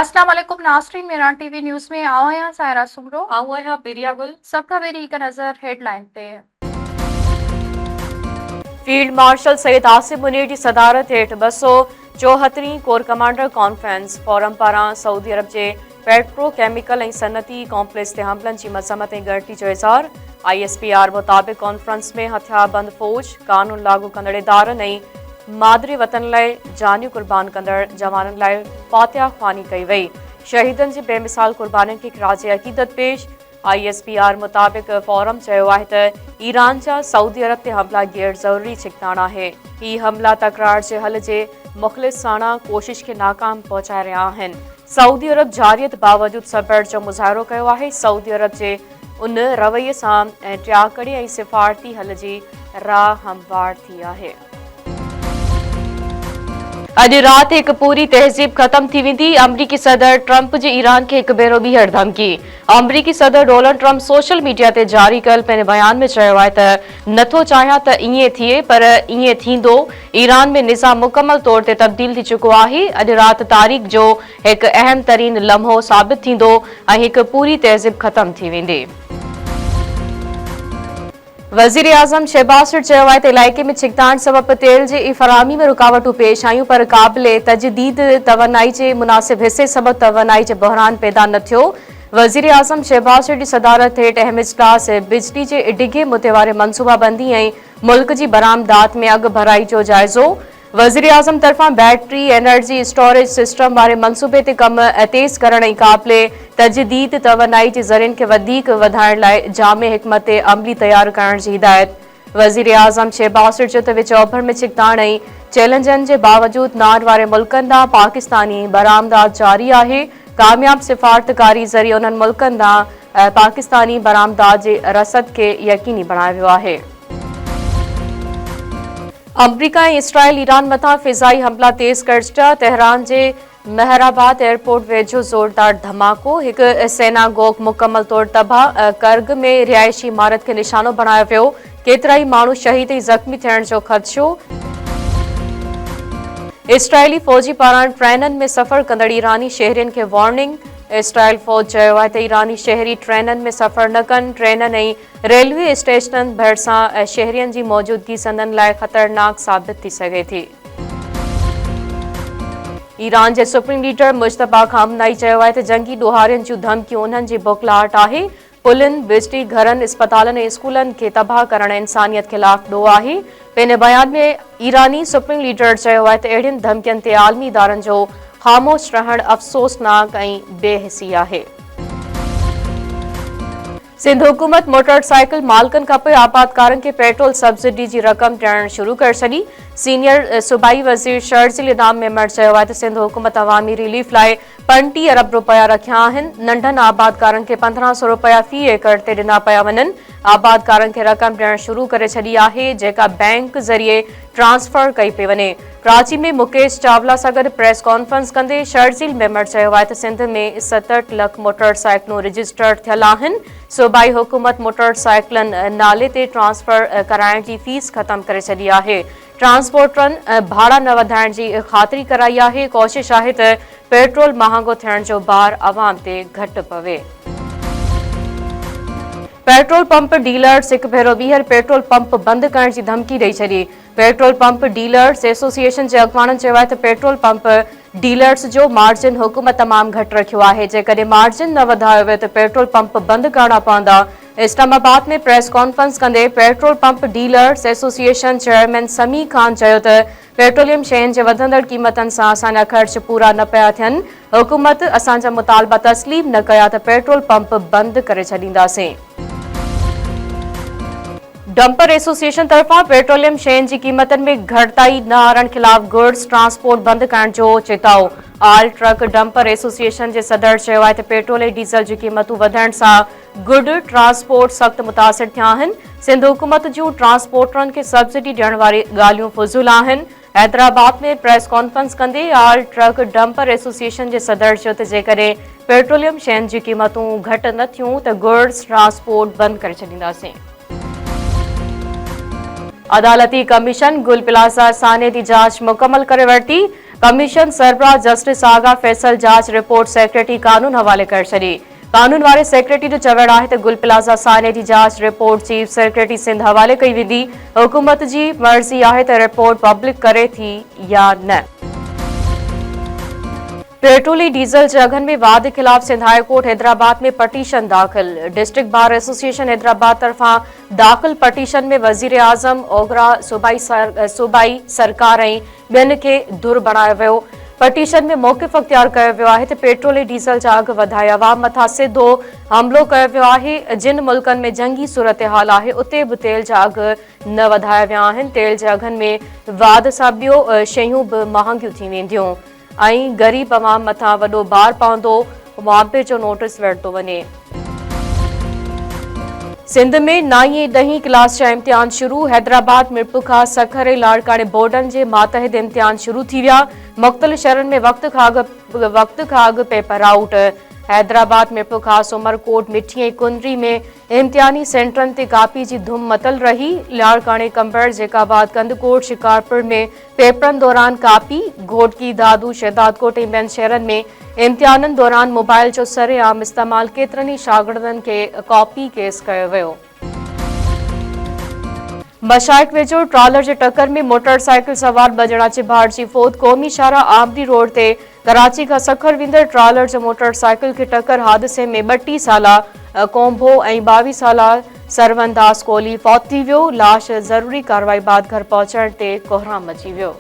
अस्सलाम वालेकुम नाज़रीन, मेरान टीवी न्यूज़ में आओ हैं सायरा सुमरो आओ है बिरिया गुल सबका मेरी का नज़र हेडलाइन पे। फील्ड मार्शल सैयद आसिम मुनीर की सदारत हेठ 274वीं कोर कमांडर कॉन्फ्रेंस फोरम पारां सऊदी अरब के पेट्रोकेमिकल ऐं सनती कॉम्प्लेक्स ते हमलनि की मज़म्मत ऐं ॻणिती जो इज़हार। ISPR मुताबिक़ कॉन्फ्रेंस में हथियारबंद फौज, कानून लागू कंदड़ इदारनि ऐं मादरी वतन लाइ जानियूं कुर्बान कंदड़ जवाननि लाइ फातिहा ख़्वानी कई वई। शहीदनि जी बेमिसाल कुर्बानी खे ख़िराज अक़ीदत पेश। ISPR मुताबिक़ फोरम चयो आहे त ईरान जा सऊदी अरब ते हमला गैर ज़रूरी छिकताण आहे। ही हमला तकरार जे हल जे मुख़लिसाना कोशिश खे नाकाम पहुचाए रहिया आहिनि। सऊदी अरब जारियत बावजूद सब्र जो मुज़ाहिरो कयो आहे। सऊदी अरब जे उन रवैये सां टियाकड़ी ऐं सिफ़ारती हल जी राह हमवार थी आहे। अॼु राति हिकु पूरी तहज़ीब ख़त्म थी वेंदी। अमरीकी सदर ट्रंप जी ईरान खे हिकु भेरो ॿीहर धमकी। अमरीकी सदर डोनाल्ड ट्रंप सोशल मीडिया ते जारी कयल पंहिंजे बयान में चयो आहे त नथो चाहियां त ईअं थिए, पर ईअं थींदो। ईरान में निज़ाम मुकमल तौर ते तब्दील थी चुको आहे। अॼु राति तारीख़ जो हिकु अहम तरीन लम्हो साबित थींदो ऐं हिकु पूरी तहज़ीब ख़त्म थी वेंदी। वज़ीर आज़म शहबाज शरीफ़ चयो आहे त इलाइक़े में छिकताण सबबि तेल जी फ़राहमी में रुकावटूं पेश आयूं, पर क़ाबिले तजदीद तवानाई जे मुनासिब हिसे सबबि तवानाई जो बहरान पैदा न थियो। वज़ीर आज़म शहबाज शरीफ़ जी सदारत हेठि अहम इजलास बिजली जे डिघे मुदे वारे मनसूबाबंदी ऐं मुल्क जी बरामदात में अघु भराई जो जाइज़ो। वज़ीर आज़म तरफ़ां बैटरी एनर्जी स्टोरेज सिस्टम वारे मनसूबे ते कमु तेज़ करण ऐं क़ाबिले तजदीद तवानाई जे ज़रियनि खे वधीक वधाइण लाइ जामे हिकमत अमली तयारु करण जी हिदायत। वज़ीर आज़म शहबाज शरीफ़ चयो त विच ओभर में छिकताण ऐं चैलेंजनि जे बावजूदि नार वारे मुल्कनि ॾांहुं पाकिस्तानी बरामदात जारी आहे। कामयाब सिफ़ारतकारी ज़रिए उन्हनि मुल्कनि ॾांहुं पाकिस्तानी बरामदात जे रसद खे यकीनी बणायो वियो आहे। अमरीका ऐं इसराइल ईरान मथां फ़िज़ाई हमला तेज़ करे छॾिया। तेहरान जे महराबाद एयरपोर्ट वेझो ज़ोरदार धमाको, हिकु सेनागोग मुकमल तौर तबाह। कर्ग में रिहायशी इमारत खे निशानो बणायो वियो। केतिरा ई माण्हू शहीद ऐं ज़ख़्मी थियण जो ख़दशो। इसराइली फ़ौजी पारां ट्रेननि में सफ़र कंदड़ ईरानी शहरियुनि खे वार्निंग। इसराइल फ़ौज चयो आहे त ईरानी शहरी ट्रेननि में सफ़र न कनि। ट्रेननि ऐं रेलवे स्टेशननि भरिसां शहरियुनि जी मौजूदगी संदनि लाइ ख़तरनाक साबित थी सघे थी। ईरान जे सुप्रीम लीडर मुश्तबा खामनाई चयो आहे त जंगी ॾोहारियुनि जूं धमकियूं उन्हनि जी बुखलाहट आहे। पुलनि, बिजली घरनि, इस्पतालनि ऐं स्कूलनि खे तबाह करण इंसानियत ख़िलाफ़ ॾोह आहे। पंहिंजे बयान में ईरानी सुप्रीम लीडर चयो आहे त अहिड़ियुनि धमकियुनि ते आलमी इदारनि जो ख़ामोश रहण अफ़सोसनाक ऐं बेहिसी आहे। सिंध हुकूमत मोटरसाइकिल मालिकनि खां पोइ आबादकारनि खे पेट्रोल सब्सिडी जी रक़म ॾियणु शुरू करे छॾी। सीनियर सूबाई वज़ीर शर्जील इनाम मेमण चयो आहे त सिंध हुकूमत अवामी रिलीफ लाइ 35 अरब रुपया रखिया आहिनि। नंढनि आबादकारनि खे 1500 रुपया फ़ी एकड़ ते ॾिना पिया वञनि। आबादकारनि खे रक़म ॾियणु शुरू करे छॾी आहे, जेका बैंक ज़रिए ट्रांसफर कई पई वञे। कराची में मुकेश चावला सां गॾु प्रेस कॉन्फ्रेंस कंदे शर्जील मेमण चयो आहे त सिंध में 67 लख मोटरसाइकिलूं रजिस्टर्ड थियल आहिनि। सूबाई हुकूमत मोटरसाइकिलनि नाले ते ट्रांसफर कराइण जी फीस ख़त्म करे छॾी आहे। ट्रांसपोर्टरनि भाड़ा न वधाइण जी ख़ातिरी कराई आहे। कोशिश आहे त पेट्रोल महांगो थियण जो भार अवाम ते घटि पवे। पेट्रोल पंप डीलर्स हिकु भेरो ॿीहर पेट्रोल पंप बंदि करण जी धमकी ॾेई छॾी। पेट्रोल पंप डीलर्स एसोसिएशन जे अॻवाननि चयो आहे त पेट्रोल पंप डीलर्स जो मार्जिन हुकूमत तमामु घटि रखियो आहे। जेकॾहिं मार्जिन न वधायो वियो त पेट्रोल पंप बंदि करणा पवंदा। इस्लामाबाद में प्रेस कॉन्फ्रेंस कंदे petrol pump dealers association chairman समी खान चयो त पेट्रोलियम शयुनि जे वधंदड़ क़ीमतनि सां असांजा ख़र्च पूरा न पिया थियनि। हुकूमत असांजा मुतालबा तस्लीम न कया त पेट्रोल पंप बंदि करे छॾींदासीं। डंपर एसोसिएशन तरफ़ां पेट्रोलियम शयुनि जी क़ीमतनि में घटिताई न आणण ख़िलाफ़ गुड्स ट्रांसपोर्ट बंदि करण जो चिताओ। ऑल ट्रक डंपर एसोसिएशन जे सदर चयो आहे त पेट्रोल ऐं डीज़ल जी क़ीमतूं वधण सां गुड ट्रांसपोर्ट सख़्तु मुतासिर थिया आहिनि। सिंध हुकूमत जूं ट्रांसपोर्टरनि खे सब्सिडी ॾियण वारी ॻाल्हियूं फुज़ूल आहिनि। हैदराबाद में प्रेस कॉन्फ्रेंस कंदे ऑल ट्रक डंपर एसोसिएशन जे सदर चयो त जेकॾहिं पेट्रोलियम शयुनि जी क़ीमतूं घटि न थियूं त गुड्स ट्रांसपोर्ट बंदि करे छॾींदासीं। अदालती कमीशन गुल प्लाज़ा साने की जांच मुकम्मल करे वरिती। कमीशन सरबराह जस्टिस आगा फैसल जांच रिपोर्ट सेक्रेटरी कानून हवाले कर छॾी। कानून वारे सेक्रेटरी जो चवणु आहे त गुल प्लाज़ा साने जी जांच रिपोर्ट चीफ सेक्रेटरी सिंध हवाले कई वेंदी। हुकूमत जी मर्ज़ी आहे त रिपोर्ट पब्लिक करे थी या न। पेट्रोल डीजल जे अघनि में वाध खिलाफ सिंध हाई कोर्ट हैदराबाद में पटीशन दाख़िल। डिस्ट्रिक्ट बार एसोसिएशन हैदराबाद तरफ़ां दाख़िल पटीशन में वज़ीर आज़म ओगरा सूबाई सरकार ऐं ॿियनि खे धुर बणायो वियो। पटीशन में मौक़िफ़ अख़्तियार कयो वियो आहे त पेट्रोल ऐं डीज़ल जा अघ वधाए अवाम मथां सिधो हमलो कयो वियो आहे। जिन मुल्कनि में जंगी सूरतहाल आहे उते बि तेल जा अघ न वधाया विया आहिनि। तेल जे अघनि में वाध सां ॿियो शयूं बि महांगियूं थी वेंदियूं ऐं ग़रीब अवाम मथां वॾो भार पवंदो। मुआवज़े जो नोटिस वरितो वञे। सिंध में 9हीं ऐं 10हीं क्लास जा इम्तिहान शुरू। हैदराबाद मिरपुखा सखर ऐं लाड़काणे बोर्डनि जे मातहत इम्तिहान शुरू थी विया। मुख़्तलिफ़ शहरनि में वक़्त खां अॻु पेपर आउट। हैदराबाद मिरपुखा उमरकोट मिठी ऐं कुंदरी में इम्तिहानी सेंटरनि ते कापी जी धुम मतल रही। लाड़काणे कंबर जेकाबाद कंदकोट शिकारपुर में पेपरनि दौरान कापी। घोटकी दादू शहदादकोट ऐं ॿियनि शहरनि में इम्तिहाननि दौरान मोबाइल जो सरेआम इस्तेमाल केतिरनि ई शागिर्दनि खे कॉपी केस कयो वियो। मशाइक वेझो ट्रॉलर जे टक्कर में मोटरसाइकिल सवार ॿ ॼणा जी भाड़जी फौत। क़ौमी शाहरा आमदी रोड ते कराची खां सखर वेंदड़ ट्रॉलर जे मोटरसाइकिल खे टक्कर हादसे में 32 साला कोम्भो ऐं 22 साला सरवनदास कोहली फौत थी वियो। लाश ज़रूरी कार्रवाई बाद घर पहुचण ते कोहराम मची वियो।